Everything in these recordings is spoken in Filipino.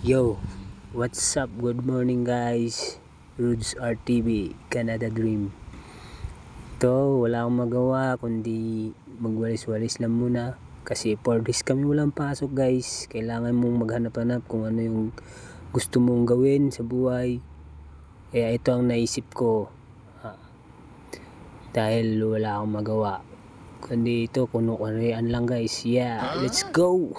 Yo, what's up? Good morning guys. Rudes RTV, Canada Dream. Ito, wala akong magawa kundi magwalis-walis lang muna. Kasi 4 days kami walang pasok guys. Kailangan mong maghanap-hanap kung ano yung gusto mong gawin sa buhay. Kaya ito ang naisip ko. Dahil wala akong magawa. Kundi ito, kuno-kurean lang guys. Yeah, let's go!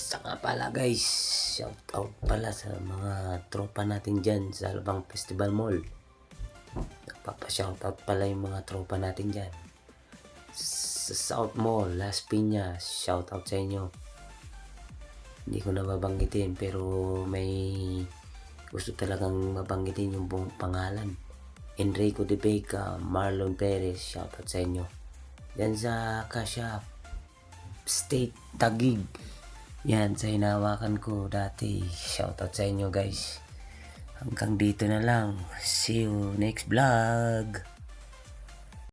Saka pala guys, shout out pala sa mga tropa natin dyan sa Alabang Festival Mall. Nagpapa-shout out pala yung mga tropa natin dyan sa South Mall, Las Piñas. Shout out sa inyo. Hindi ko na babanggitin pero may gusto talagang mabanggitin yung buong pangalan. Enrico De Beca, Marlon Perez, shout out sa inyo. Yan sa Kasha State Taguig. Yan, sa hinawakan ko dati. Shoutout sa inyo guys. Hanggang dito na lang. See you next vlog.